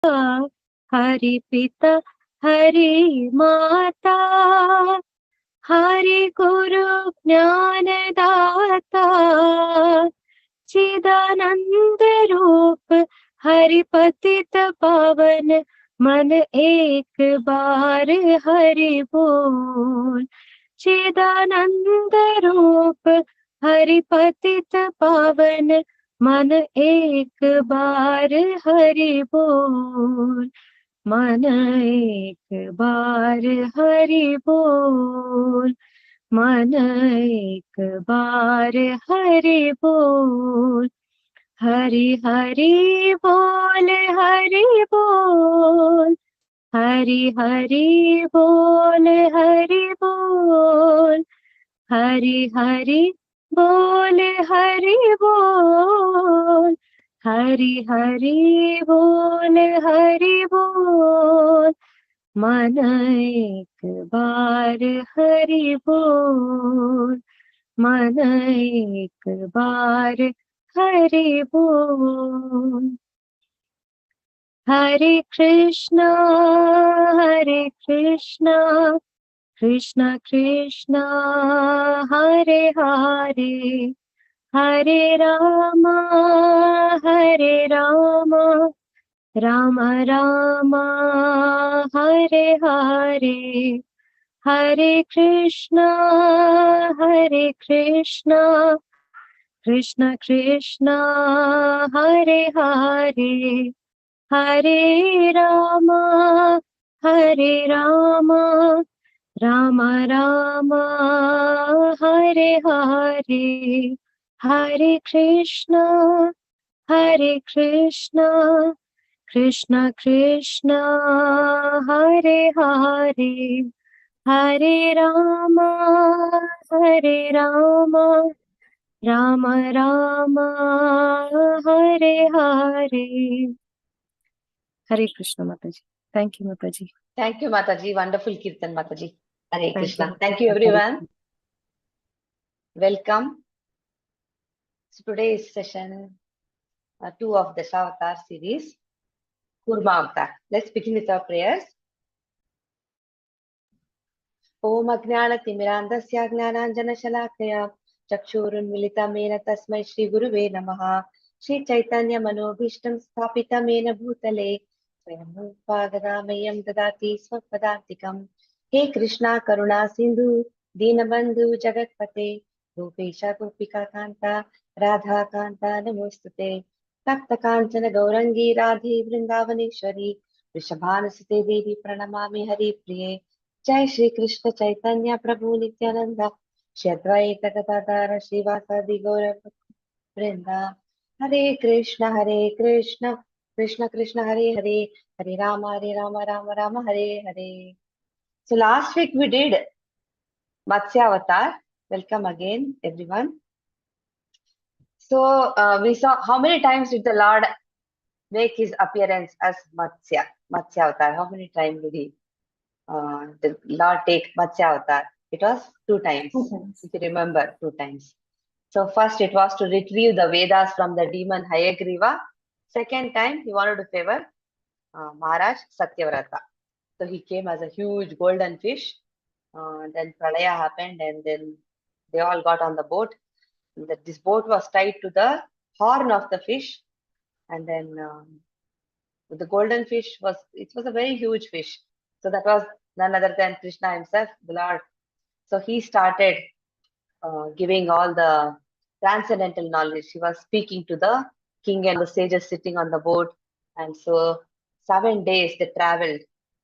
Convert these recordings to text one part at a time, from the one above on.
हरि पिता हरि माता, हरि गुरु ज्ञानदाता, चिदानंद रूप हरि पतित पावन, मन एक बार हरि बोल। चिदानंद रूप हरि पतित पावन, मन एक बार हरि बोल। मन एक बार हरि बोल। मन एक बार हरि बोल। हरि हरि बोल हरि बोल। हरि हरि बोल हरि बोल। हरि हरि बोल हरि बोल। हरि हरि बोल हरि बोल। मन एक बार हरि बोल। मन एक बार हरि बोल। हरे कृष्णा कृष्ण कृष्ण हरे हरे, हरे राम राम राम हरे हरे, हरे कृष्ण कृष्ण कृष्ण हरे हरे, हरे राम राम राम हरे हरे, हरे कृष्ण कृष्ण कृष्ण हरे हरे, हरे राम राम राम हरे हरे। हरे कृष्ण माताजी। Thank you माताजी। Thank you Mataji, wonderful Kirtan Mataji. Hare Krishna. you. Thank you everyone. Welcome. So today's session 2 of the Dasavatar series, Kurma Avatar. Let's begin with our prayers. Om Ajnana-timirandasya Gnananjana-shalakaya Chakshurunmilitam Mena Tasmai Shri Guruve Namaha. Shri Chaitanya Manobhishtam Sthapitam Mena Bhutale Swayam Gadadamyam Dadati Swapadantikam. He Krishna Karuna Sindhu Dinabandhu Jagatpate Gopesha Gopika Kanta Radha Kanta Namostute Takta Kanchana Gaurangi Radhi Vrindavaneshwari Vrishabhanasute Devi Pranamami Hari Priye. जय श्री कृष्ण चैतन्य प्रभु नित्यानंद श्री अद्वैत गदाधर श्रीवासादि गौर वृंदा। हरे कृष्ण कृष्ण कृष्ण हरे हरे, हरे Ram Ram Ram Hare Hare. So last week we did Matsya Avatar. Welcome again everyone. So we saw how many times did the Lord make his appearance as Matsya Avatar. How many times did he the Lord take Matsya Avatar? It was 2 times. 2 times. If you remember, 2 times. So first it was to retrieve the Vedas from the demon Hayagriva. Second time he wanted to favor Maharaj Satyavrata. So he came as a huge golden fish. Then Pralaya happened and then they all got on the boat. This boat was tied to the horn of the fish. And then the golden fish was a very huge fish. So that was none other than Krishna himself, the Lord. So he started giving all the transcendental knowledge. He was speaking to the king and the sages sitting on the boat. And so 7 days they traveled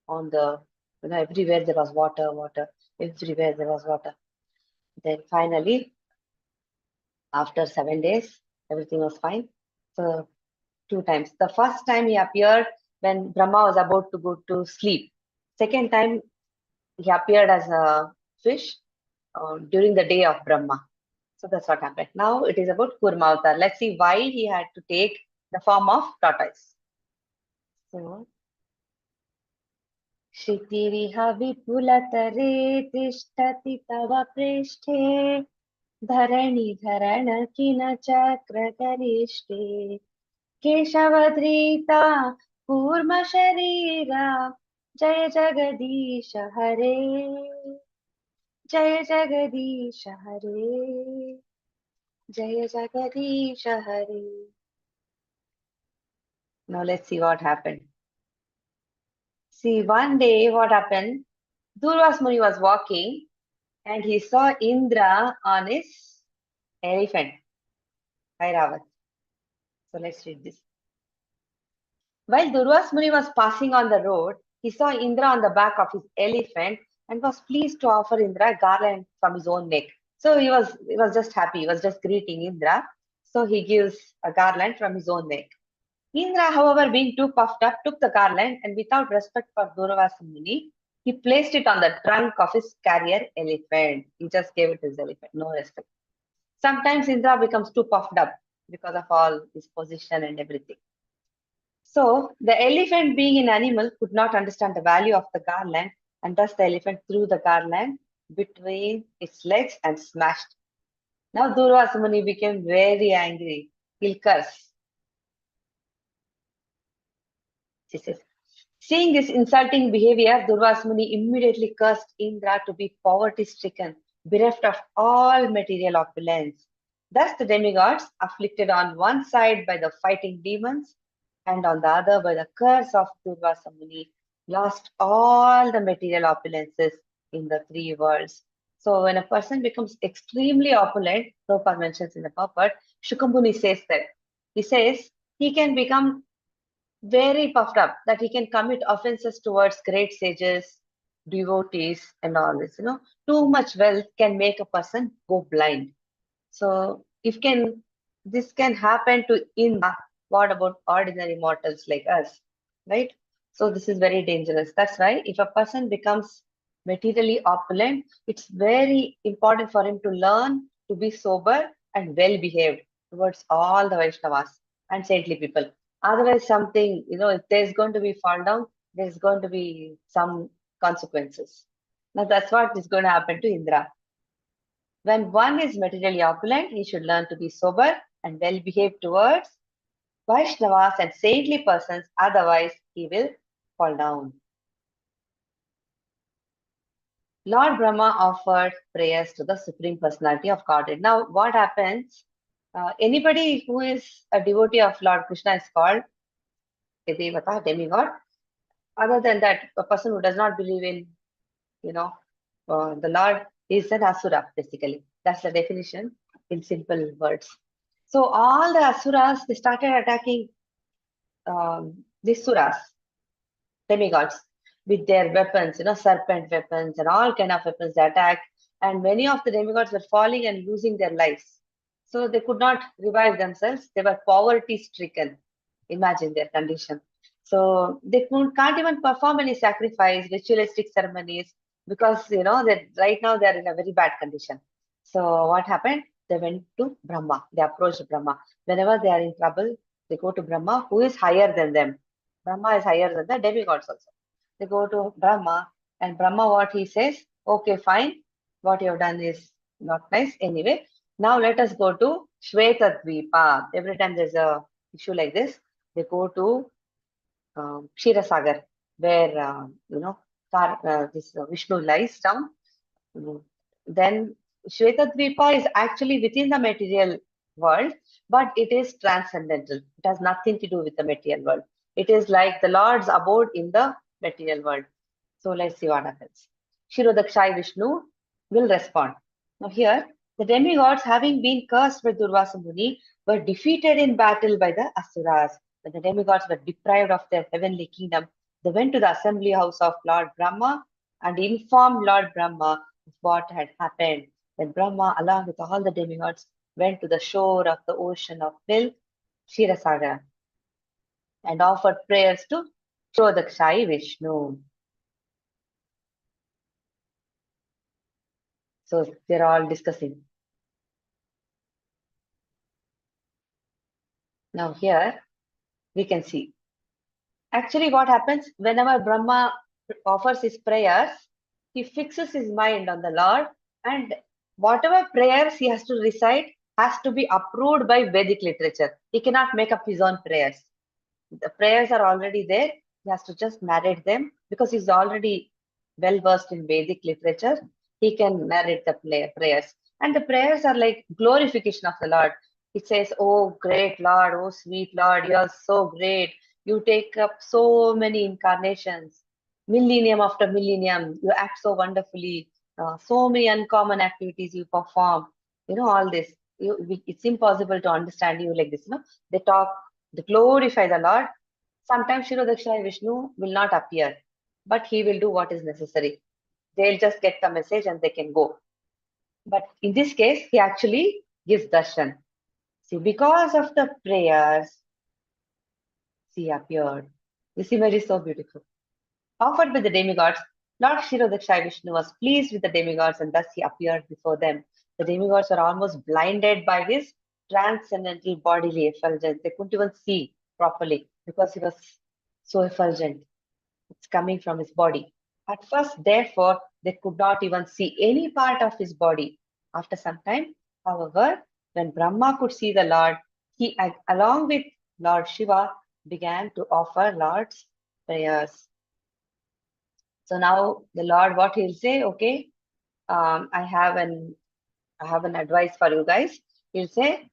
on the, everywhere there was water. Everywhere there was water. Then finally, after 7 days, everything was fine. So 2 times. The first time he appeared when Brahma was about to go to sleep. Second time he appeared as a fish during the day of Brahma. So that's what happened. Now it is about Kurma Avatar. Let's see why he had to take the form of tortoise. So, Shritiriha vipulatare tishtati tava prishte dharani dharana kina chakra garishte keshavadrita Kurma Sharira, Jaya Jagadisha Hare, Jaya Jagadisha Hare, Jaya Jagadisha Hare. Now let's see what happened. See, one day what happened? Durvas Muni was walking and he saw Indra on his elephant, Airavat. So let's read this. While Durvas Muni was passing on the road, he saw Indra on the back of his elephant and was pleased to offer Indra a garland from his own neck. So he was just happy. He was just greeting Indra. So he gives a garland from his own neck. Indra, however, being too puffed up, took the garland and without respect for Durvasa Muni, he placed it on the trunk of his carrier elephant. He just gave it to his elephant, no respect. Sometimes Indra becomes too puffed up because of all his position and everything. So the elephant, being an animal, could not understand the value of the garland, and thus the elephant threw the garland between its legs and smashed. Now Durvasa Muni became very angry. He'll curse. She says, seeing this insulting behavior, Durvasa Muni immediately cursed Indra to be poverty-stricken, bereft of all material opulence. Thus the demigods, afflicted on one side by the fighting demons and on the other by the curse of Durvasa Muni, lost all the material opulences in the three worlds. So when a person becomes extremely opulent, Prabhupada mentions in the purport, Shukamuni says that. He says he can become very puffed up, that he can commit offenses towards great sages, devotees, and all this. Too much wealth can make a person go blind. So this can happen to Indra. What about ordinary mortals like us, right? So this is very dangerous. That's why if a person becomes materially opulent, it's very important for him to learn to be sober and well behaved towards all the Vaishnavas and saintly people. Otherwise, something, if there's going to be fall down, there's going to be some consequences. Now that's what is going to happen to Indra. When one is materially opulent, he should learn to be sober and well behaved towards Vaishnavas and saintly persons, otherwise he will fall down. Lord Brahma offered prayers to the Supreme Personality of Godhead. Now, what happens? Anybody who is a devotee of Lord Krishna is called a devata, demigod. Other than that, a person who does not believe in, the Lord is an asura, basically. That's the definition in simple words. So all the asuras, they started attacking these suras, demigods, with their weapons, serpent weapons and all kind of weapons they attacked. And many of the demigods were falling and losing their lives. So they could not revive themselves. They were poverty stricken. Imagine their condition. So they can't even perform any sacrifice, ritualistic ceremonies, because that right now they're in a very bad condition. So what happened? They went to Brahma. They approached Brahma. Whenever they are in trouble, they go to Brahma, who is higher than them. Brahma is higher than the demigods also. They go to Brahma, and Brahma, what he says, okay, fine, what you have done is not nice. Anyway, now let us go to Shweta Dvipa. Every time there's a issue like this, they go to Kshirosagar, where this Vishnu lies down. Then Shweta Dvipa is actually within the material world, but it is transcendental. It has nothing to do with the material world. It is like the Lord's abode in the material world. So let's see what happens. Kshirodakshai Vishnu will respond. Now here, the demigods, having been cursed by Durvasa Muni, were defeated in battle by the Asuras. When the demigods were deprived of their heavenly kingdom, they went to the assembly house of Lord Brahma and informed Lord Brahma of what had happened. Then Brahma, along with all the demigods, went to the shore of the ocean of milk, Kshirosagar, and offered prayers to Kshirodakshai Vishnu. So they're all discussing. Now here we can see. Actually, what happens whenever Brahma offers his prayers, he fixes his mind on the Lord, and whatever prayers he has to recite has to be approved by Vedic literature. He cannot make up his own prayers. The prayers are already there. He has to just narrate them because he's already well versed in Vedic literature. He can narrate the prayers. And the prayers are like glorification of the Lord. It says, "Oh, great Lord, oh, sweet Lord, you are so great. You take up so many incarnations, millennium after millennium. You act so wonderfully. So many uncommon activities you perform. All this. It's impossible to understand you like this. They talk, they glorify the Lord. Sometimes Shirodakshaya Vishnu will not appear, but he will do what is necessary. They'll just get the message and they can go. But in this case, he actually gives darshan. See, because of the prayers, he appeared. This image is so beautiful. Offered by the demigods, Lord Shirodakshaya Vishnu was pleased with the demigods and thus he appeared before them. The demigods were almost blinded by his transcendental bodily effulgence. They couldn't even see properly because he was so effulgent. It's coming from his body. At first, therefore, they could not even see any part of his body. After some time, however, when Brahma could see the Lord, he, along with Lord Shiva, began to offer Lord's prayers. So now the Lord, what he'll say, okay, I have an advice for you guys. He'll say,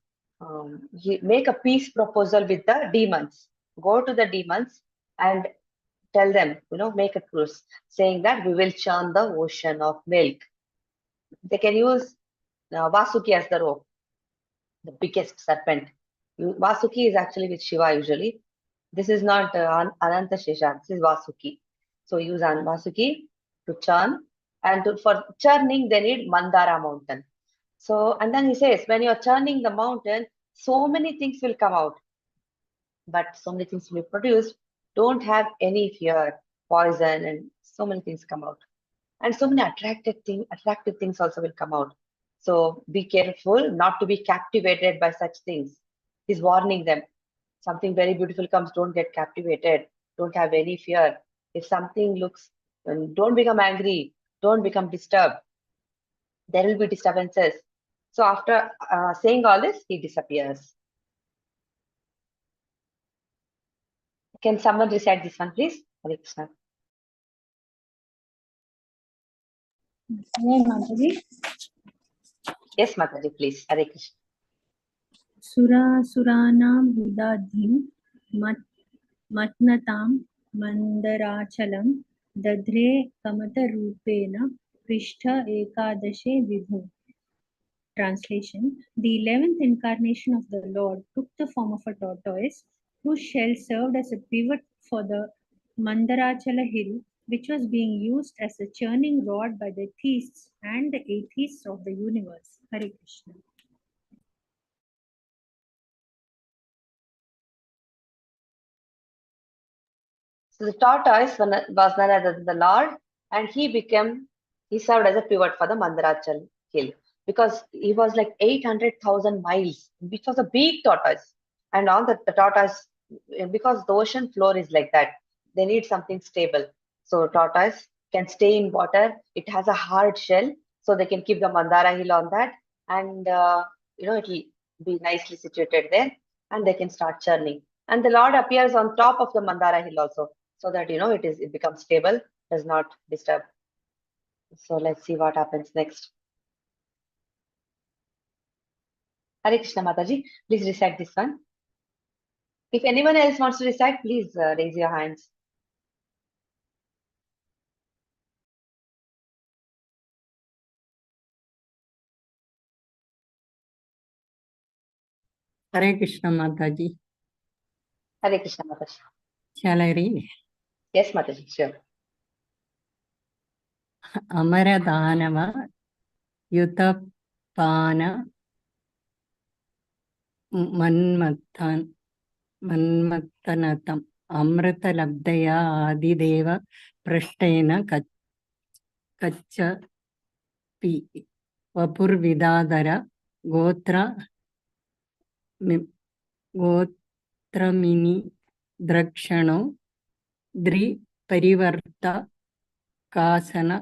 he make a peace proposal with the demons. Go to the demons and tell them, make a truce, saying that we will churn the ocean of milk. They can use Vasuki as the rope, the biggest serpent. Vasuki is actually with Shiva usually. This is not Ananta Shesha, this is Vasuki. So use Vasuki to churn, and for churning they need Mandara mountain. So, and then he says, when you're churning the mountain, so many things will come out. But so many things will be produced. Don't have any fear, poison, and so many things come out. And so many attractive things also will come out. So be careful not to be captivated by such things. He's warning them. Something very beautiful comes, don't get captivated. Don't have any fear. If something looks, don't become angry. Don't become disturbed. There will be disturbances. So after saying all this, he disappears. Can someone recite this one, please? Hare Krishna. Yes, Mataji, please. Hare Krishna. Suranam Hudadhim Matnatam Mandarachalam Dadre Kamata Rupena Prishtha Ekadashe Vibhu. Translation: the 11th incarnation of the Lord took the form of a tortoise, whose shell served as a pivot for the Mandarachala hill, which was being used as a churning rod by the theists and the atheists of the universe. Hare Krishna. So the tortoise was none other than the Lord, and he served as a pivot for the Mandarachal hill, because he was like 800,000 miles, which was a big tortoise. And on the tortoise, because the ocean floor is like that, they need something stable. So tortoise can stay in water. It has a hard shell, so they can keep the Mandara hill on that, and it will be nicely situated there, and they can start churning. And the Lord appears on top of the Mandara hill also, so that it becomes stable, does not disturb. So let's see what happens next. Hare Krishna Mataji, please recite this one. If anyone else wants to recite, please raise your hands. Hare Krishna Mataji. Hare Krishna Mataji. Shall I read? Yes, Mataji, sure. Amaradhanava Yutapana Manmattanatam Amrita Labdaya Adideva Prashtena Kachapi Vapur Vidadara Gotra Mini Drakshano Dri Parivarta Kasana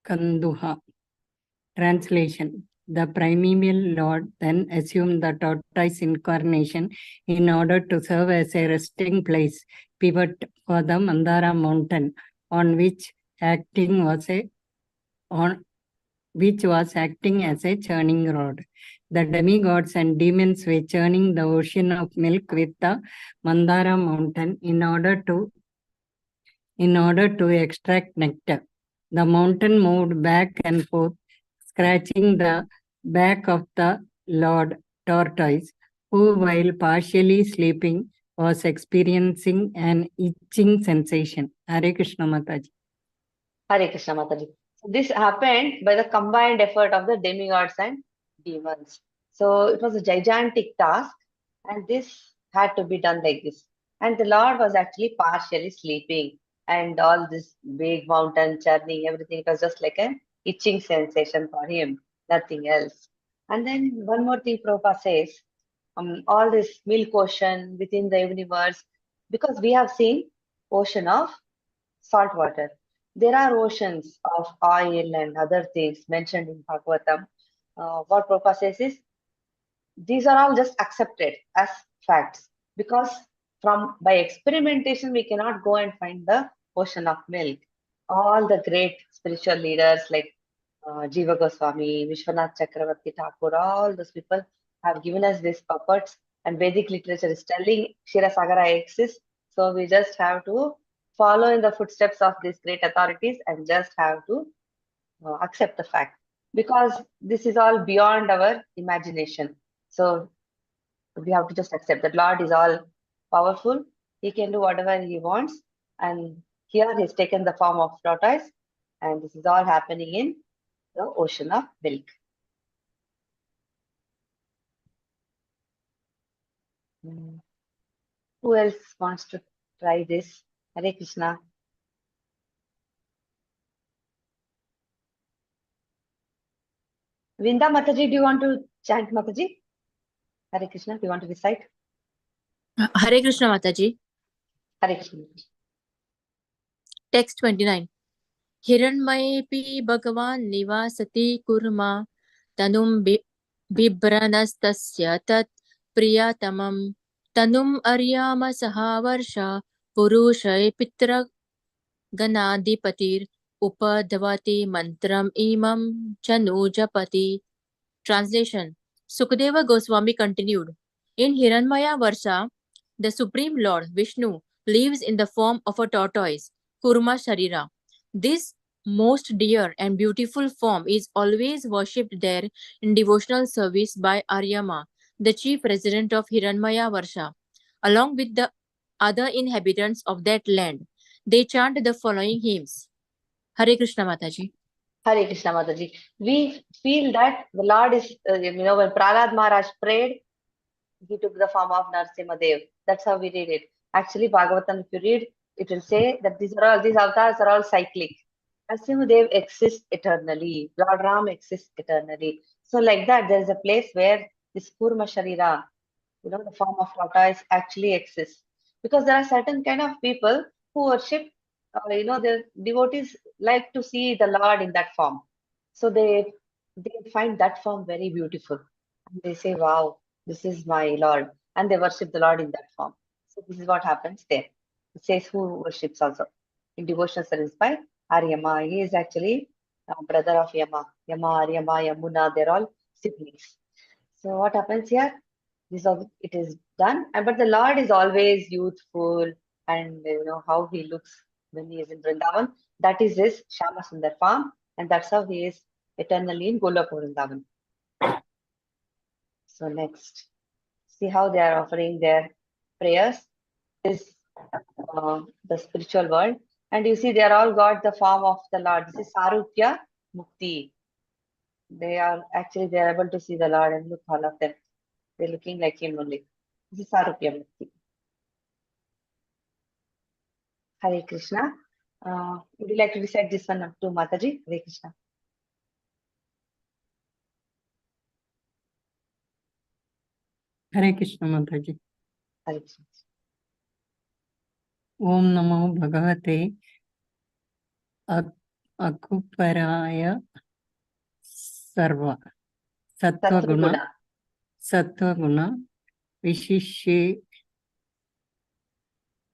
Kanduha. Translation: The primeval Lord then assumed the tortoise incarnation in order to serve as a resting place, pivot for the Mandara mountain, on which acting was acting as a churning rod. The demigods and demons were churning the ocean of milk with the Mandara mountain in order to extract nectar. The mountain moved back and forth, scratching the back of the Lord Tortoise, who, while partially sleeping, was experiencing an itching sensation. Hare Krishna Mataji. Hare Krishna Mataji. So this happened by the combined effort of the demigods and demons. So it was a gigantic task, and this had to be done like this. And the Lord was actually partially sleeping, and all this big mountain churning, everything was just like an itching sensation for him, nothing else. And then one more thing Prabhupada says, all this milk ocean within the universe, because we have seen ocean of salt water. There are oceans of oil and other things mentioned in Bhagavatam. What Prabhupada says is, these are all just accepted as facts, because by experimentation we cannot go and find the ocean of milk. All the great spiritual leaders like Jiva Goswami, Vishwanath Chakravarti Thakur, all those people have given us these puppets, and Vedic literature is telling Ksheera exists. So we just have to follow in the footsteps of these great authorities and just have to accept the fact, because this is all beyond our imagination. So we have to just accept that Lord is all powerful. He can do whatever he wants. And here he's taken the form of tortoise, and this is all happening in the ocean of milk. Who else wants to try this? Hare Krishna. Vinda Mataji, do you want to chant Mataji? Hare Krishna, do you want to recite? Hare Krishna Mataji. Hare Krishna. Text 29. Hiranmayepi Bhagavan Nivasati Kurma Tanum Bibranastasya Tat Priyatamam Tanum Aryama Sahavarsha Purushay Pitra Ganadipatir Upadhavati Mantram Imam Chanujapati. Translation. Sukadeva Goswami continued. In Hiranmaya Varsha, the Supreme Lord Vishnu lives in the form of a tortoise, Kurma Sharira. This most dear and beautiful form is always worshipped there in devotional service by Aryama, the chief resident of Hiranmaya Varsha, along with the other inhabitants of that land. They chant the following hymns. Hare Krishna Mataji. Hare Krishna Mataji. We feel that the Lord is, when Prahlad Maharaj prayed, he took the form of Narasimha Dev. That's how we read it. Actually, Bhagavatam, if you read, it will say that these avatars are all cyclic. Narasimha Dev exists eternally. Lord Ram exists eternally. So like that, there is a place where this Kurma Sharira, the form of tortoise actually exists. Because there are certain kind of people who worship, the devotees like to see the Lord in that form. So they find that form very beautiful. And they say, wow, this is my Lord. And they worship the Lord in that form. So this is what happens there. It says who worships also. In devotional service by Aryama. He is actually a brother of Yama. Yama, Aryama, Yamuna, they're all siblings. So what happens here? It is done. But the Lord is always youthful, and how he looks when he is in Vrindavan. That is his Shama Sundar form, and that's how he is eternally in Golok Vrindavan. So next, see how they are offering their prayers. This is the spiritual world, and you see they are all got the form of the Lord. This is Sarupya Mukti. They are able to see the Lord, and look, all of them. They're looking like him only. This is Sarupya Mukti. Hare Krishna. Would you like to recite this one to Mataji? Hare Krishna. Hare Krishna Mataji. Hare Krishna. Om Namo Bhagavate Akuparaya Sarva. Sattva guna, Vishishye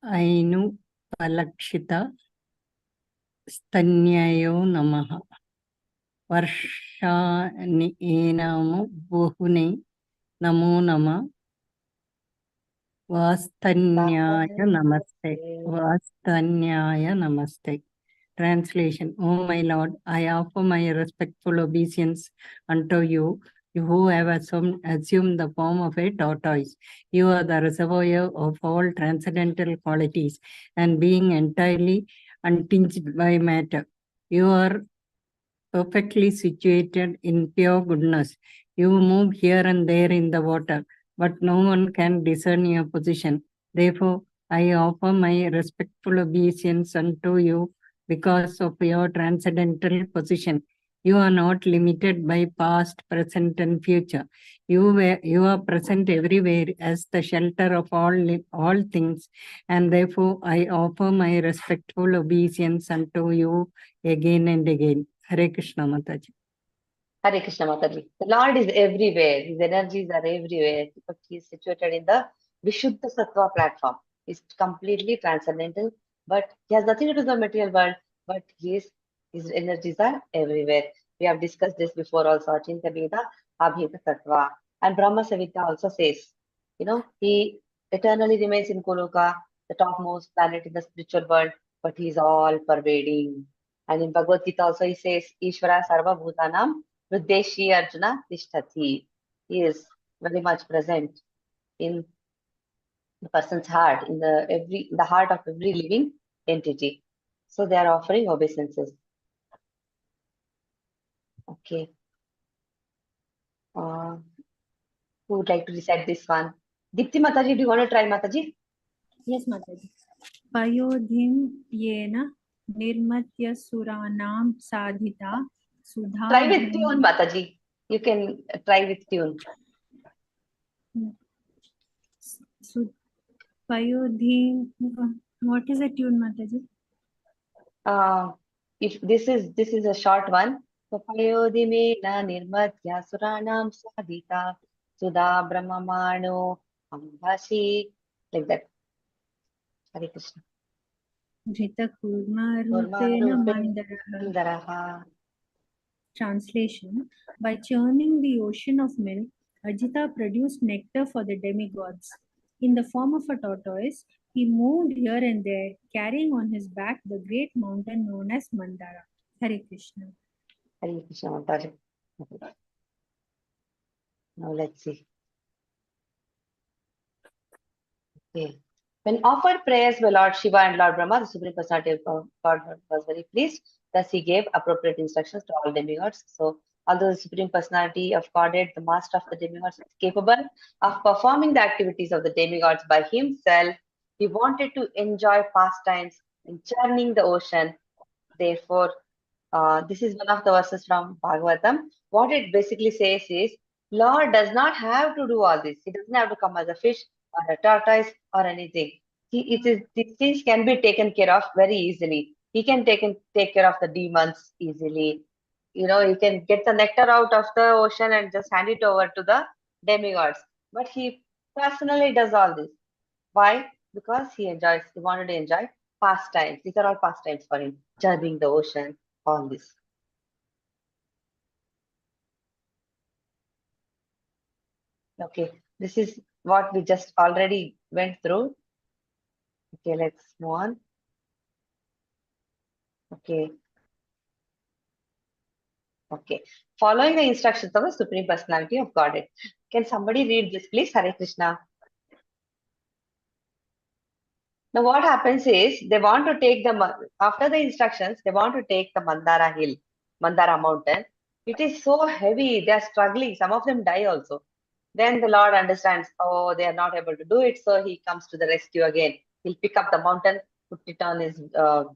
Ainu Palakshita Stanyayo Namaha. Varshani Enamu Buhuni Namo Nama Vastanyaya Namaste. Vastanyaya Namaste. Translation. O my Lord, I offer my respectful obeisance unto you, you who have assumed the form of a tortoise. You are the reservoir of all transcendental qualities, and being entirely untinged by matter, you are perfectly situated in pure goodness. You move here and there in the water, but no one can discern your position. Therefore, I offer my respectful obeisance unto you because of your transcendental position. You are not limited by past, present, and future. You are present everywhere as the shelter of all things, and therefore I offer my respectful obeisance unto you again and again. Hare Krishna Mataji. Hare Krishna Mataji. The Lord is everywhere. His energies are everywhere. But he is situated in the Vishuddha Sattva platform. He's completely transcendental, but he has nothing to do with the material world, but his energies are everywhere. We have discussed this before also. Achinta Veda, Abhita Sattva. And Brahma Savita also says, he eternally remains in Koloka, the topmost planet in the spiritual world, but he is all pervading. And in Bhagavad Gita also he says, Ishvara Sarva Bhutanam Hrideshi Arjuna Tishtati. He is very much present in the person's heart, in the heart of every living entity. So they are offering obeisances. Okay. Who would like to recite this one? Dipti Mataji, do you want to try, Mataji? Yes, Mataji. Payodhim yena nirmatya suranam sadhita sudha. Try with tune, Mataji. You can try with tune. Payodhim. What is a tune, Mataji? If this is a short one. So Payodhimena nirmatya suranam sadhita sudha brahmamano ambasi, like that. Hare Krishna. Gita Kurma rupena mandaraha. Translation. By churning the ocean of milk, Ajita produced nectar for the demigods. In the form of a tortoise, he moved here and there, carrying on his back the great mountain known as Mandara. Hare Krishna. Hare Krishna Mataji. Now let's see. Okay. When offered prayers by Lord Shiva and Lord Brahma, the Supreme Personality of Godhead was very pleased. Thus, he gave appropriate instructions to all demigods. So, although the Supreme Personality of Godhead, the master of the demigods, is capable of performing the activities of the demigods by himself, he wanted to enjoy pastimes in churning the ocean. Therefore, this is one of the verses from Bhagavatam. What it basically says is, Lord does not have to do all this. He doesn't have to come as a fish or a tortoise or anything. These things can be taken care of very easily. He can take care of the demons easily. He can get the nectar out of the ocean and just hand it over to the demigods. But he personally does all this. Why? Because he wanted to enjoy pastimes. These are all pastimes for him. Churning the ocean, all this. Okay, this is what we just already went through. Okay, let's move on. Okay. Following the instructions of the Supreme Personality of Godhead. Can somebody read this, please? Hare Krishna. Now, what happens is they want to take after the instructions, they want to take the Mandara hill, Mandara mountain. It is so heavy. They are struggling. Some of them die also. Then the Lord understands, oh, they are not able to do it. So he comes to the rescue again. He'll pick up the mountain, put it on his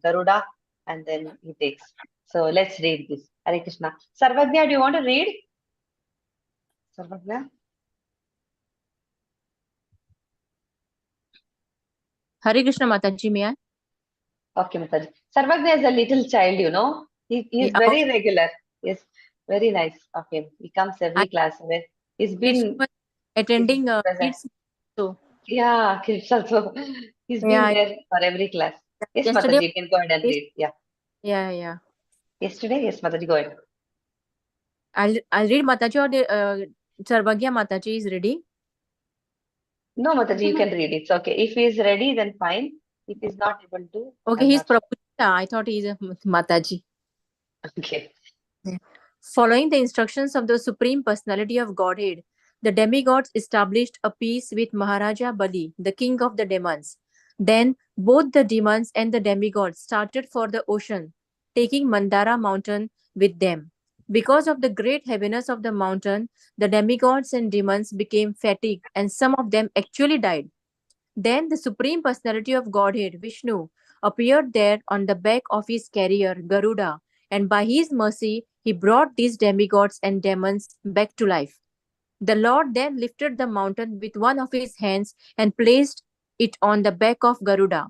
Garuda, and then he takes. So let's read this. Hare Krishna. Sarvagnya, do you want to read? Sarvagnya? Hare Krishna Mataji, may I? Okay, Mataji. Sarvagnya is a little child, He is very regular. Yes. Very nice of him. He comes every class. He's been attending present. kids. So Yeah, kids also. He's been yeah, there for every class. Yes, yesterday. Mataji, you can go ahead and read. Yeah. Yeah. Yesterday, yes, Mataji, go ahead. I'll read Mataji, or the Sarvagya Mataji is ready. No, Mataji, you can read. It's okay. If he is ready, then fine. If he's not able to, Okay, I'm he's not sure. Prabhupada. I thought he's a Mataji. Okay. Following the instructions of the Supreme Personality of Godhead, the demigods established a peace with Maharaja Bali, the king of the demons. Then both the demons and the demigods started for the ocean, taking Mandara mountain with them. Because of the great heaviness of the mountain, the demigods and demons became fatigued, and some of them actually died. Then the Supreme Personality of Godhead, Vishnu, appeared there on the back of his carrier, Garuda, and by his mercy he brought these demigods and demons back to life. The Lord then lifted the mountain with one of his hands and placed it on the back of Garuda.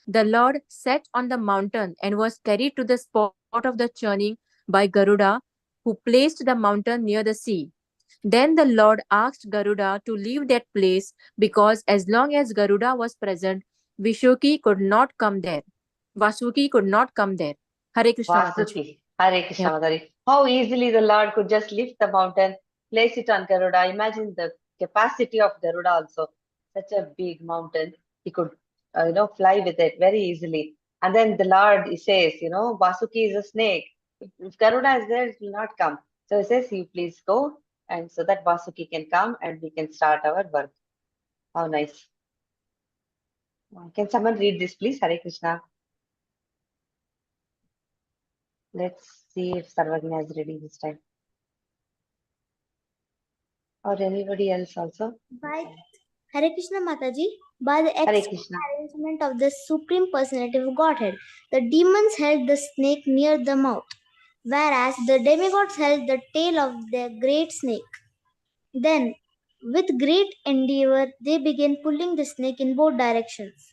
The Lord sat on the mountain and was carried to the spot of the churning by Garuda, who placed the mountain near the sea. Then the Lord asked Garuda to leave that place because as long as Garuda was present, Vishuki could not come there. Vasuki could not come there. Hare Krishna Mataji. Vasuki. Hare Krishna, Yeah. Mataji. How easily the Lord could just lift the mountain, place it on Garuda. Imagine the capacity of Garuda also. Such a big mountain. He could, fly with it very easily. And then the Lord, he says, Vasuki is a snake. If Garuda is there, it will not come. So he says, you please go. And so that Vasuki can come and we can start our work. How nice. Can someone read this, please? Hare Krishna. Let's see if Sarvagna is ready this time. Or anybody else also? Hare Krishna Mataji, by the Hare expert Krishna. arrangement of the Supreme Personality of Godhead, the demons held the snake near the mouth, whereas the demigods held the tail of the great snake. Then, with great endeavor, they began pulling the snake in both directions.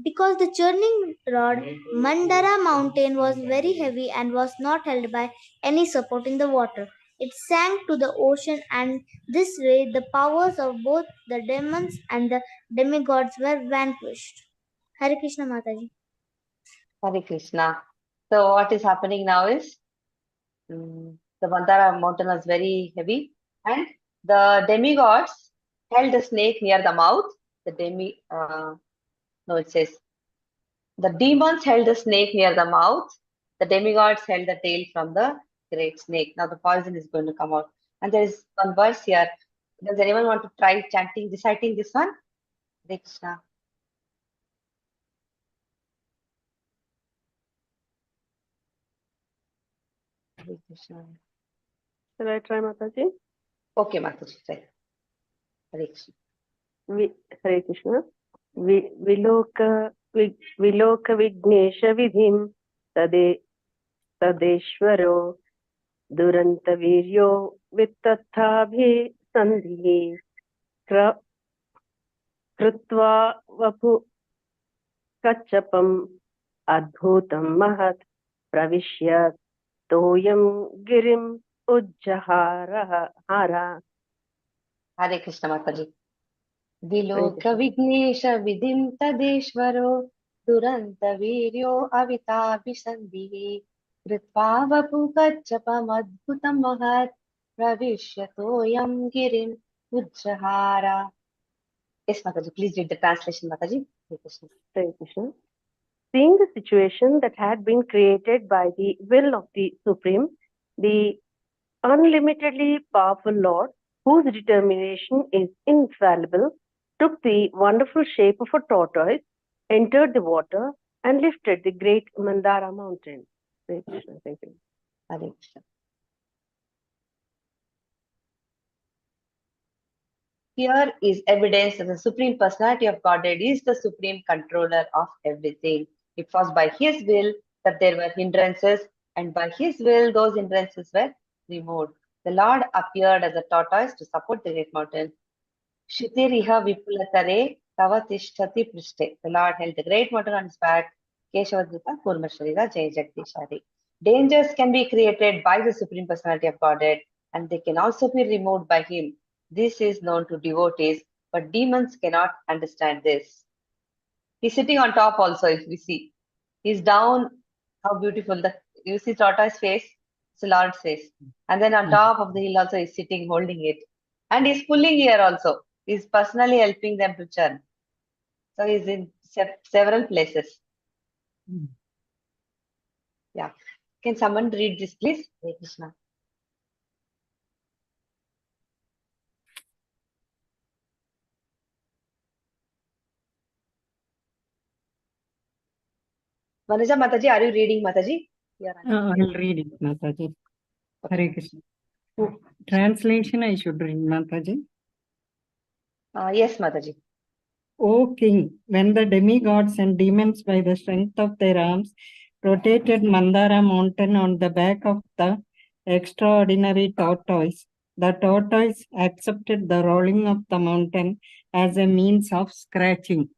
Because the churning rod Mandara mountain was very heavy and was not held by any support in the water. It sank to the ocean, and this way the powers of both the demons and the demigods were vanquished. Hare Krishna Mataji. Hare Krishna. So what is happening now is the Mandara mountain was very heavy and the demigods held the snake near the mouth. It says the demons held the snake near the mouth. The demigods held the tail from the great snake. Now the poison is going to come out. And there is one verse here. Does anyone want to try reciting this one? Hare Krishna. Hare Krishna. Shall I try, Mataji? Okay, Mataji, try. Hare Krishna. Hare Krishna. विलोक Vighnesh विधिं तदेश्वरो दुरंत वीर्यो वित्तथाभिसन्धिः कृत्वा वपु कच्छपम् अद्भुतं महत् प्रविश्य तोयं गिरिम् उज्जहारः. Hare Krishna Mataji. Viloka Vignesha Vidhim Tadeshvaro Duranta Viryo Avitabhisandhihi Kritva Vapu Kachapam Adbhutam Mahat Pravishyato Girim Ujjahara. Yes, Mataji, please read the translation, Mataji. Hare Krishna. Hare Krishna. Seeing the situation that had been created by the will of the Supreme, the unlimitedly powerful Lord, whose determination is infallible, took the wonderful shape of a tortoise, entered the water, and lifted the great Mandara mountain. Hare Krishna. Thank you. Hare Krishna. Here is evidence that the Supreme Personality of Godhead is the supreme controller of everything. It was by His will that there were hindrances, and by His will those hindrances were removed. The Lord appeared as a tortoise to support the great mountain. Shutiriha Vipulatare Tavatishtati Prishte. The Lord held the great mountain on his back, Keshavaduta Kurma Sharira Jai Jagdish Hari. Dangers can be created by the Supreme Personality of Godhead, and they can also be removed by Him. This is known to devotees, but demons cannot understand this. He's sitting on top also, if we see. He's down. How beautiful. You see tortoise face? It's a Lord's face. And then on top of the hill also he's sitting, holding it. And he's pulling here also. He's personally helping them to churn. So he's in several places. Yeah. Can someone read this, please? Hare Krishna. Vanuja Mataji, are you reading, Mataji? I'll read it, Mataji. Hare Krishna. Oh, translation I should read, Mataji. Yes, Mataji. O king, when the demigods and demons by the strength of their arms rotated Mandara mountain on the back of the extraordinary tortoise, the tortoise accepted the rolling of the mountain as a means of scratching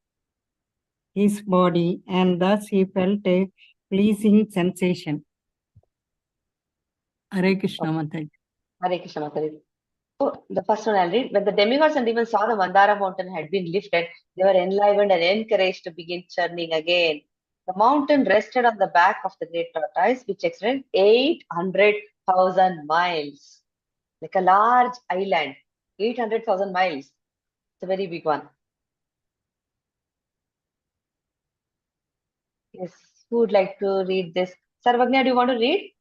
his body, and thus he felt a pleasing sensation. Hare Krishna, Mataji. Hare Krishna, Mataji. So the first one I'll read. When the demigods and demons saw the Mandara mountain had been lifted, they were enlivened and encouraged to begin churning again. The mountain rested on the back of the great tortoise, which extended 800,000 miles. Like a large island. 800,000 miles. It's a very big one. Yes. Who would like to read this? Sarvagnya, do you want to read?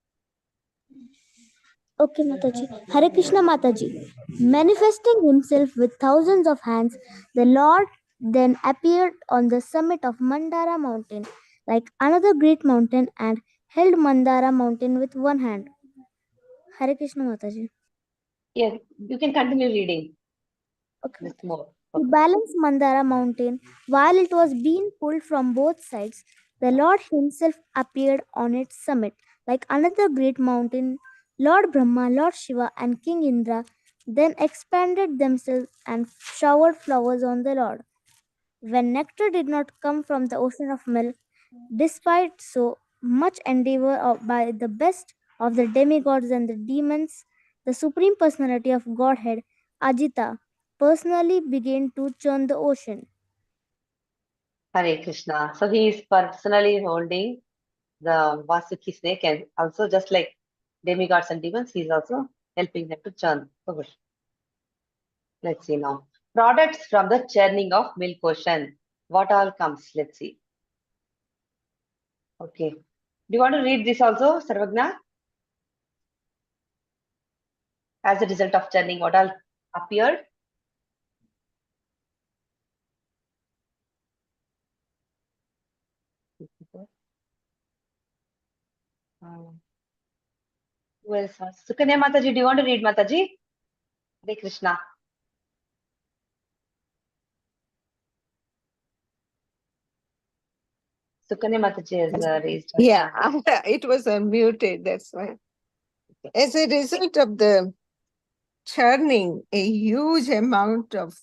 Okay, Mataji. Hare Krishna, Mataji. Manifesting himself with thousands of hands, the Lord then appeared on the summit of Mandara mountain, like another great mountain, and held Mandara mountain with one hand. Hare Krishna, Mataji. Yes, you can continue reading. Okay. With more. To balance Mandara mountain while it was being pulled from both sides, the Lord himself appeared on its summit, like another great mountain. Lord Brahma, Lord Shiva, and King Indra then expanded themselves and showered flowers on the Lord. When nectar did not come from the ocean of milk, despite so much endeavor by the best of the demigods and the demons, the Supreme Personality of Godhead, Ajita, personally began to churn the ocean. Hare Krishna. So he is personally holding the Vasuki snake, and also just like demigods and demons, he is also helping them to churn. So good. Let's see now. Products from the churning of milk ocean. What all comes? Let's see. Okay. Do you want to read this also, Sarvagna? As a result of churning, what all appeared? Who else? Sukanya Mataji, do you want to read, Mataji? Hare Krishna. Sukanya Mataji has raised her. Yeah, it was unmuted, that's why. As a result of the churning, a huge amount of,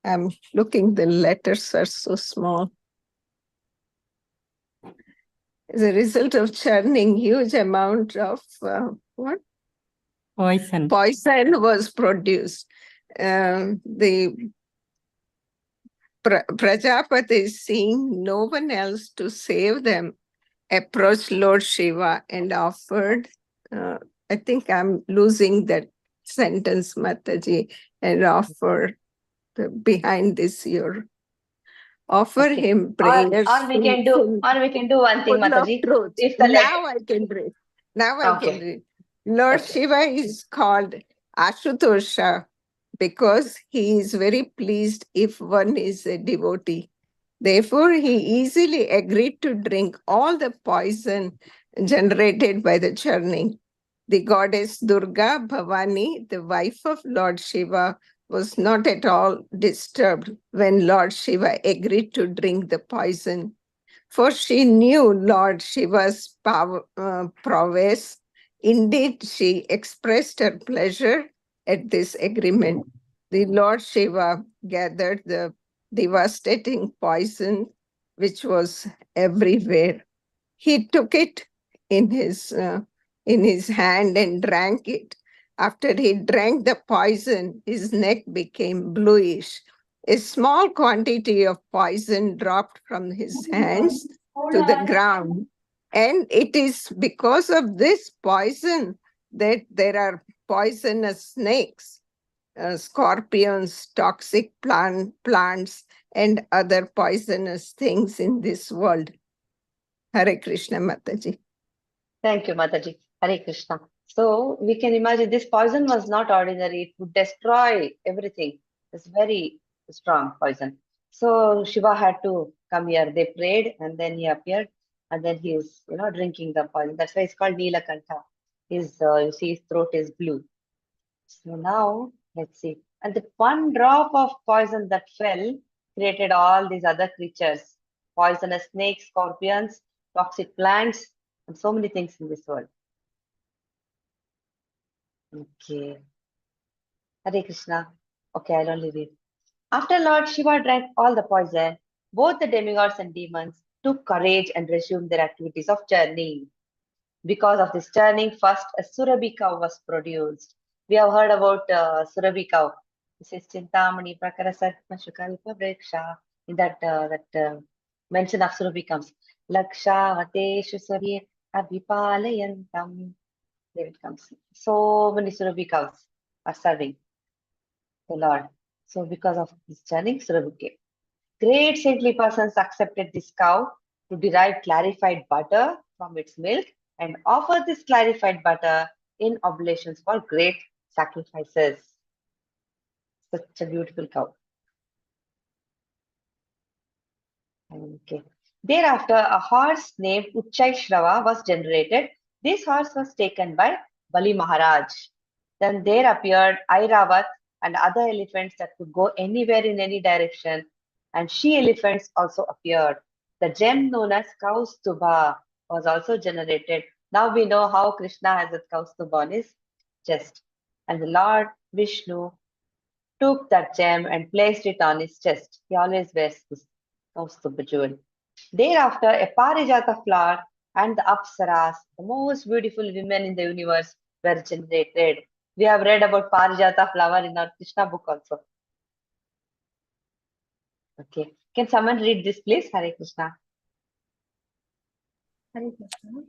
I'm looking, the letters are so small. As a result of churning, huge amount of what? Poison. Poison was produced. The Prajapati, seeing no one else to save them, approached Lord Shiva and offered, I think I'm losing that sentence, Mataji, and offer behind this your offer him prayers. Or we can do one thing, Mataji. If the Now I can read. Now I can read. Lord Shiva is called Ashutosha because he is very pleased if one is a devotee. Therefore, he easily agreed to drink all the poison generated by the churning. The goddess Durga Bhavani, the wife of Lord Shiva, was not at all disturbed when Lord Shiva agreed to drink the poison, for she knew Lord Shiva's prowess. Indeed, she expressed her pleasure at this agreement. The Lord Shiva gathered the devastating poison which was everywhere. He took it in his hand and drank it. After he drank the poison, his neck became bluish. A small quantity of poison dropped from his hands to the ground. And it is because of this poison that there are poisonous snakes, scorpions, toxic plants, and other poisonous things in this world. Hare Krishna, Mataji. Thank you, Mataji. Hare Krishna. So we can imagine this poison was not ordinary. It would destroy everything. It's very strong poison. So Shiva had to come here. They prayed and then he appeared and then he is, drinking the poison. That's why it's called Neelakantha. His, you see, his throat is blue. So now, let's see. And the one drop of poison that fell created all these other creatures. Poisonous snakes, scorpions, toxic plants, and so many things in this world. Okay. Hare Krishna. Okay, I'll only read. After Lord Shiva drank all the poison, both the demigods and demons took courage and resumed their activities of churning. Because of this churning, first a Surabhi cow was produced. We have heard about Surabhi cow. This is Chintamani Prakarasatma Shukalpa Vreksha. In that mention of Surabhi comes. Lakshavateshu Surya Abhipalayantam. There it comes. So many Surabhi cows are serving the Lord. So because of this churning, Surabhi came. Great saintly persons accepted this cow to derive clarified butter from its milk and offer this clarified butter in oblations for great sacrifices. Such a beautiful cow. Okay. Thereafter, a horse named Uchchaishrava was generated. This horse was taken by Bali Maharaj. Then there appeared Airavat and other elephants that could go anywhere in any direction. And she elephants also appeared. The gem known as Kaustuba was also generated. Now we know how Krishna has a Kaustuba on his chest. And the Lord Vishnu took that gem and placed it on his chest. He always wears this Kaustuba jewel. Thereafter, a Parijata flower and the Apsaras, the most beautiful women in the universe, were generated. We have read about Parijata flower in our Krishna book also. Okay. Can someone read this, please? Hare Krishna. Hare Krishna.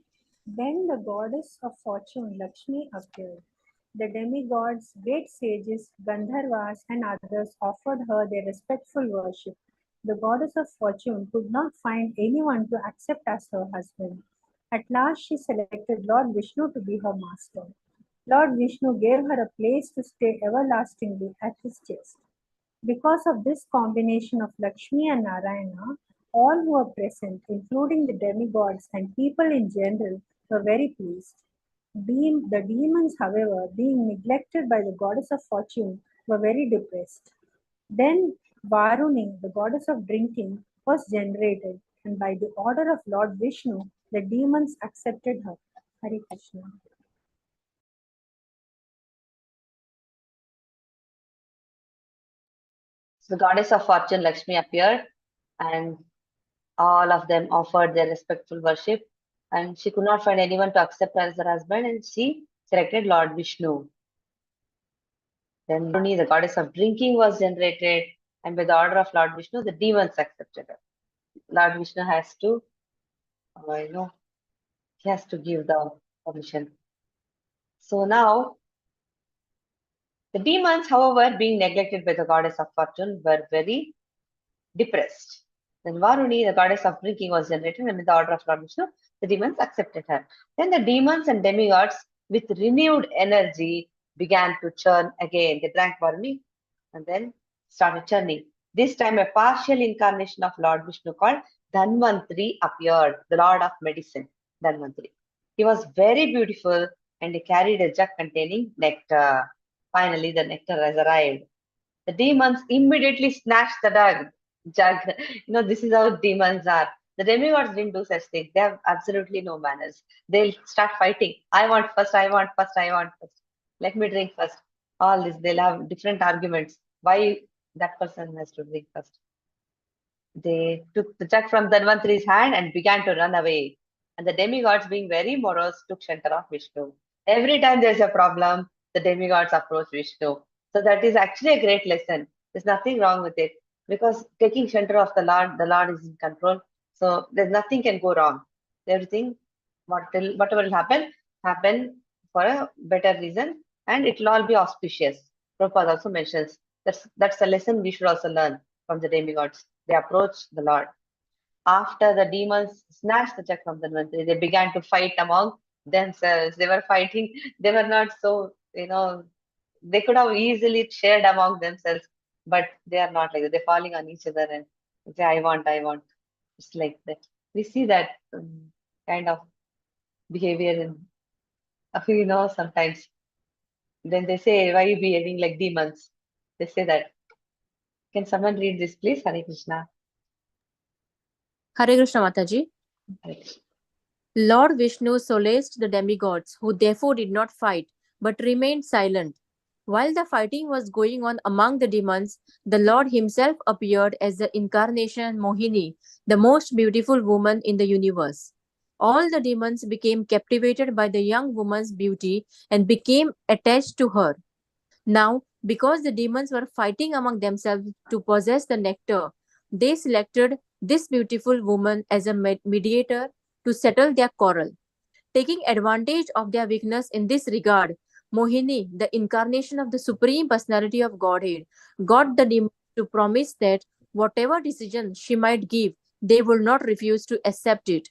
Then the goddess of fortune, Lakshmi, appeared. The demigods, great sages, Gandharvas, and others offered her their respectful worship. The goddess of fortune could not find anyone to accept as her husband. At last, she selected Lord Vishnu to be her master. Lord Vishnu gave her a place to stay everlastingly at his chest. Because of this combination of Lakshmi and Narayana, all who were present, including the demigods and people in general, were very pleased. The demons, however, being neglected by the goddess of fortune, were very depressed. Then Varuni, the goddess of drinking, was generated, and by the order of Lord Vishnu, the demons accepted her. Hare Krishna. So the goddess of fortune, Lakshmi, appeared, and all of them offered their respectful worship. And she could not find anyone to accept her as her husband, and she selected Lord Vishnu. Then Varuni, the goddess of drinking, was generated, and by the order of Lord Vishnu, the demons accepted her. Lord Vishnu has to, he has to give the permission. So now, the demons, however, being neglected by the goddess of fortune, were very depressed. Then Varuni, the goddess of drinking, was generated, and with the order of Lord Vishnu, the demons accepted her. Then the demons and demigods, with renewed energy, began to churn again. They drank Varuni and then started churning. This time, a partial incarnation of Lord Vishnu called Dhanvantri appeared, the Lord of Medicine, Dhanvantri. He was very beautiful and he carried a jug containing nectar. Finally, the nectar has arrived. The demons immediately snatched the jug. This is how demons are. The demigods didn't do such things. They have absolutely no manners. They'll start fighting. I want first, I want first, I want first. Let me drink first. All this, they'll have different arguments. Why that person has to drink first. they took the jug from Dhanvantri's hand and began to run away. And the demigods, being very morose, took shelter of Vishnu. Every time there's a problem, the demigods approach Vishnu. So that is actually a great lesson. There's nothing wrong with it, because taking shelter of the Lord is in control. So there's nothing can go wrong. Everything, whatever will happen for a better reason, and it will all be auspicious. Prabhupada also mentions that's a lesson we should also learn from the demigods. They approached the Lord. After the demons snatched the check from the Dhanvantari, they began to fight among themselves. They were fighting. They were not so, they could have easily shared among themselves, but they are not like that. They're falling on each other and say, I want. It's like that. We see that kind of behavior in, sometimes. Then they say, why are you behaving like demons? They say that. Can someone read this, please? Hare Krishna. Hare Krishna Mataji. Hare Krishna. Lord Vishnu solaced the demigods, who therefore did not fight, but remained silent. While the fighting was going on among the demons, the Lord himself appeared as the incarnation Mohini, the most beautiful woman in the universe. All the demons became captivated by the young woman's beauty and became attached to her. Now, because the demons were fighting among themselves to possess the nectar, they selected this beautiful woman as a mediator to settle their quarrel. Taking advantage of their weakness in this regard, Mohini, the incarnation of the Supreme Personality of Godhead, got the demons to promise that whatever decision she might give, they would not refuse to accept it.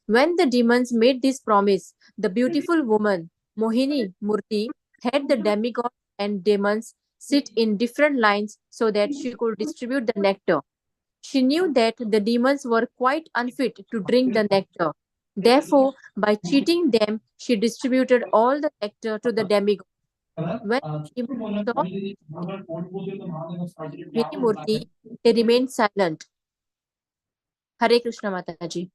When the demons made this promise, the beautiful woman, Mohini Murti, had the demigods and demons sit in different lines so that she could distribute the nectar. She knew that the demons were quite unfit to drink the nectar. Therefore, by cheating them, she distributed all the nectar to the demigods. When the demons saw Mohini Murti, they remained silent. Hare Krishna Mataji.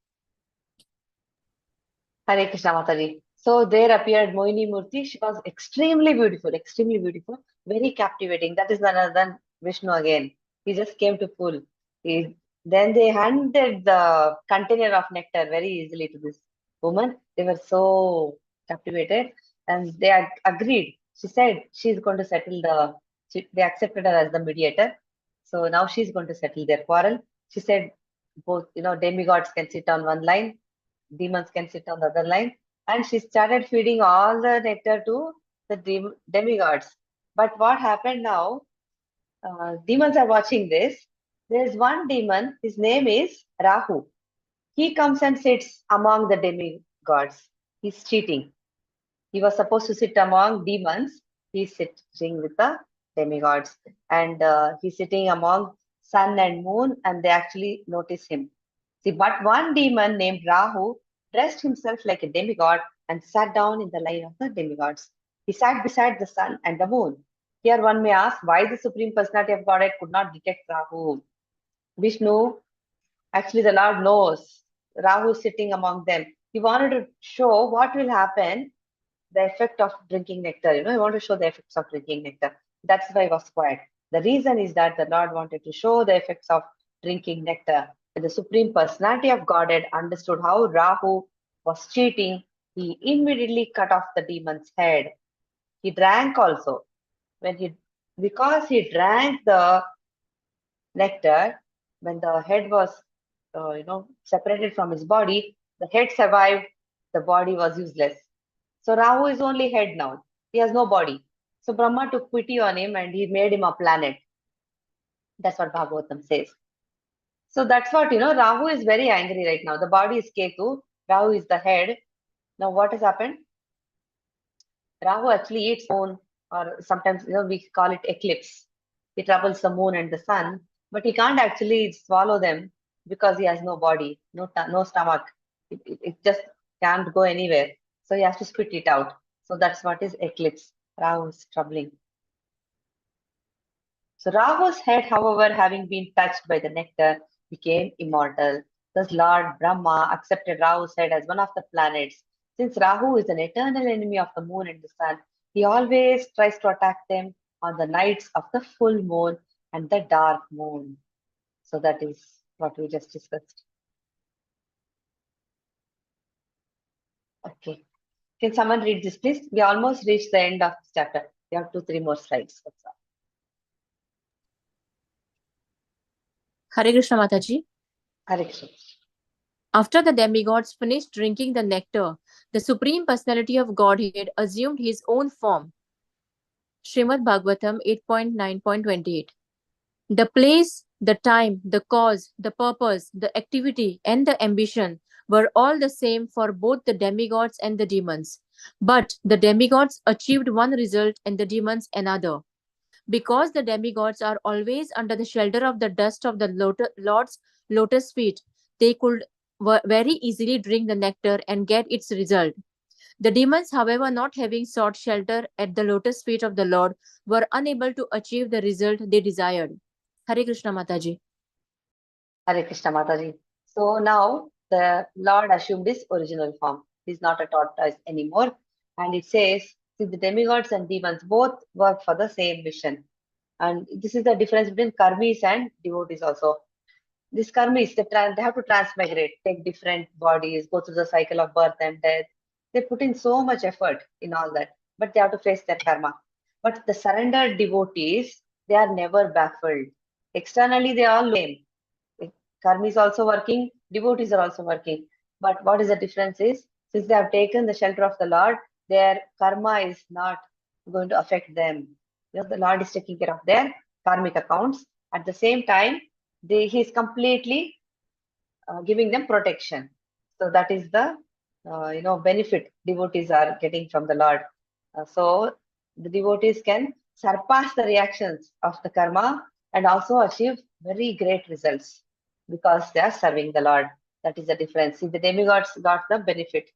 Hare Krishna Mataji. So there appeared Mohini Murti. She was extremely beautiful, very captivating. That is none other than Vishnu again. He just came to pull. Then they handed the container of nectar very easily to this woman. They were so captivated and they agreed. She said she's going to settle they accepted her as the mediator. So now she's going to settle their quarrel. She said both, demigods can sit on one line, demons can sit on the other line. And she started feeding all the nectar to the demigods. But what happened now? Demons are watching this. There's one demon, his name is Rahu. He comes and sits among the demigods. He's cheating. He was supposed to sit among demons. He's sitting with the demigods. And he's sitting among sun and moon, and they actually notice him. See, but one demon named Rahu dressed himself like a demigod and sat down in the line of the demigods. He sat beside the sun and the moon. Here one may ask why the Supreme Personality of Godhead could not detect Rahu. Vishnu, actually the Lord knows Rahu is sitting among them. He wanted to show what will happen, the effect of drinking nectar. He wanted to show the effects of drinking nectar. That's why he was quiet. The reason is that the Lord wanted to show the effects of drinking nectar. When the Supreme Personality of Godhead understood how Rahu was cheating, he immediately cut off the demon's head. He drank also. Because he drank the nectar, when the head was, separated from his body, the head survived, the body was useless. So Rahu is only head now. He has no body. So Brahma took pity on him and he made him a planet. That's what Bhagavatam says. So that's what, Rahu is very angry right now. The body is Ketu, Rahu is the head. Now what has happened? Rahu actually eats moon, or sometimes, we call it eclipse. He troubles the moon and the sun, but he can't actually swallow them because he has no body, no stomach. It just can't go anywhere. So he has to spit it out. So that's what is eclipse. Rahu is troubling. So Rahu's head, however, having been touched by the nectar, became immortal. Thus Lord Brahma accepted Rahu's head as one of the planets. Since Rahu is an eternal enemy of the moon and the sun, he always tries to attack them on the nights of the full moon and the dark moon. So that is what we just discussed. Okay. Can someone read this, please? We almost reached the end of this chapter. We have 2-3 more slides. That's all. Hare Krishna Mataji. Hare Krishna. After the demigods finished drinking the nectar, the Supreme Personality of Godhead assumed his own form. Srimad Bhagavatam 8.9.28. The place, the time, the cause, the purpose, the activity, and the ambition were all the same for both the demigods and the demons. But the demigods achieved one result and the demons another. Because the demigods are always under the shelter of the dust of the Lord's lotus feet, they could very easily drink the nectar and get its result. The demons, however, not having sought shelter at the lotus feet of the Lord, were unable to achieve the result they desired. Hare Krishna Mataji. Hare Krishna Mataji. So now the Lord assumed his original form. He's not a tortoise anymore. And it says, see, the demigods and demons both work for the same mission. And this is the difference between karmis and devotees also. These karmis, they have to transmigrate, take different bodies, go through the cycle of birth and death. They put in so much effort in all that, but they have to face their karma. But the surrendered devotees, they are never baffled. Externally, they are all same. Karma is also working, devotees are also working. But what is the difference is, since they have taken the shelter of the Lord, their karma is not going to affect them. The Lord is taking care of their karmic accounts. At the same time, he is completely giving them protection. So that is the benefit devotees are getting from the Lord. So the devotees can surpass the reactions of the karma and also achieve very great results because they are serving the Lord. That is the difference. See, the demigods got the benefit.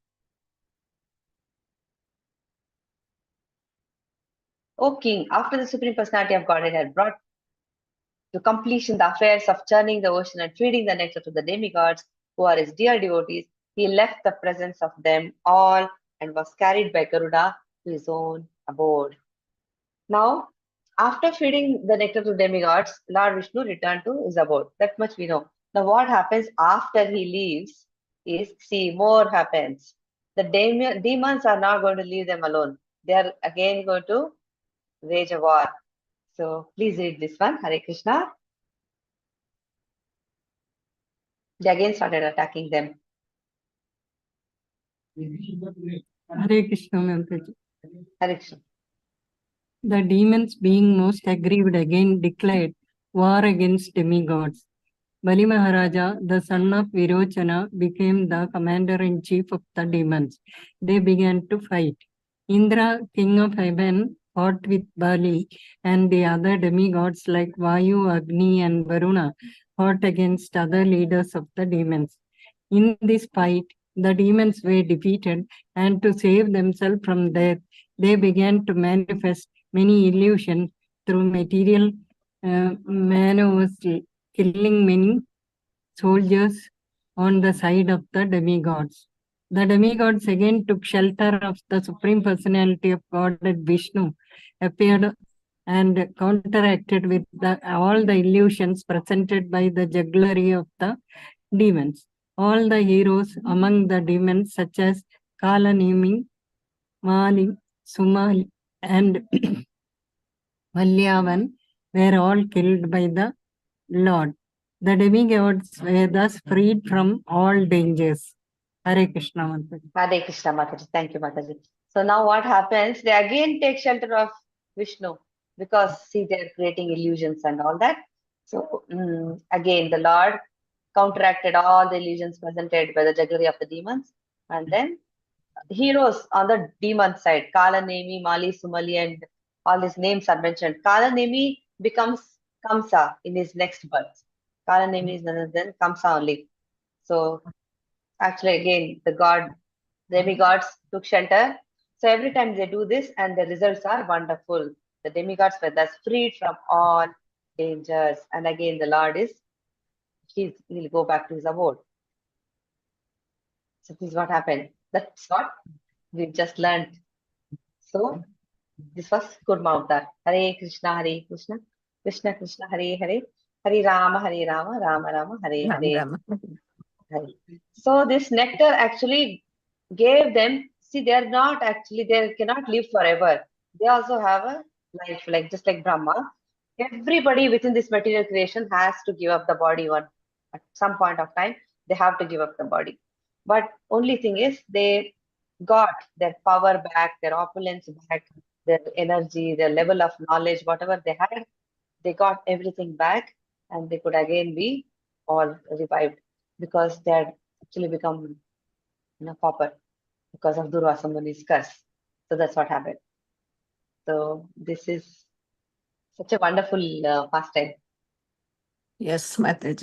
O King, after the Supreme Personality of Godhead had brought to completion the affairs of churning the ocean and feeding the nectar to the demigods, who are his dear devotees, he left the presence of them all and was carried by Garuda to his own abode. Now, after feeding the nectar to demigods, Lord Vishnu returned to his abode. That much we know. Now, what happens after he leaves is, see, more happens. The demons are not going to leave them alone. They are again going to wage a war. So, please read this one. Hare Krishna. They again started attacking them. Hare Krishna, Mataji. Hare Krishna. The demons, being most aggrieved, again declared war against demigods. Bali Maharaja, the son of Virochana, became the commander-in-chief of the demons. They began to fight. Indra, king of heaven, fought with Bali, and the other demigods like Vayu, Agni, and Varuna fought against other leaders of the demons. In this fight, the demons were defeated, and to save themselves from death, they began to manifest many illusions through material maneuvers, killing many soldiers on the side of the demigods. The demigods again took shelter of the Supreme Personality of Godhead Vishnu, appeared and counteracted with all the illusions presented by the jugglery of the demons. All the heroes among the demons, such as Kalanemi, Mali, Sumali, and Malyalam, were all killed by the Lord. The demigods were thus freed from all dangers. Hare Krishna Mataji. Hare Krishna Mataji. Thank you, Mataji. So now what happens? They again take shelter of Vishnu because, see, they're creating illusions and all that. So again, the Lord counteracted all the illusions presented by the jugglery of the demons. And then heroes on the demon side, Kalanemi, Mali, Sumali, and all these names are mentioned. Kalanemi becomes Kamsa in his next birth. Kalanemi is none other than Kamsa only. So actually, again, the demigods took shelter. So every time they do this, and the results are wonderful. The demigods were thus freed from all dangers. And again, the Lord he'll go back to his abode. So this is what happened. That's what we just learned. So this was Kurma Avatar. Hare Krishna, Krishna Krishna, Hare Hare. Hari Rama, Rama Rama, Hare Ram Hare. Ram. Hari. So this nectar actually gave them, see, they're not actually, they cannot live forever. They also have a life, like just like Brahma. Everybody within this material creation has to give up the body at some point of time. They have to give up the body. But only thing is they got their power back, their opulence back, their energy, their level of knowledge, whatever they had, they got everything back and they could again be all revived because they had actually become pauper because of Durvasa Muni's curse. So that's what happened. So this is such a wonderful pastime. Yes, Mataji.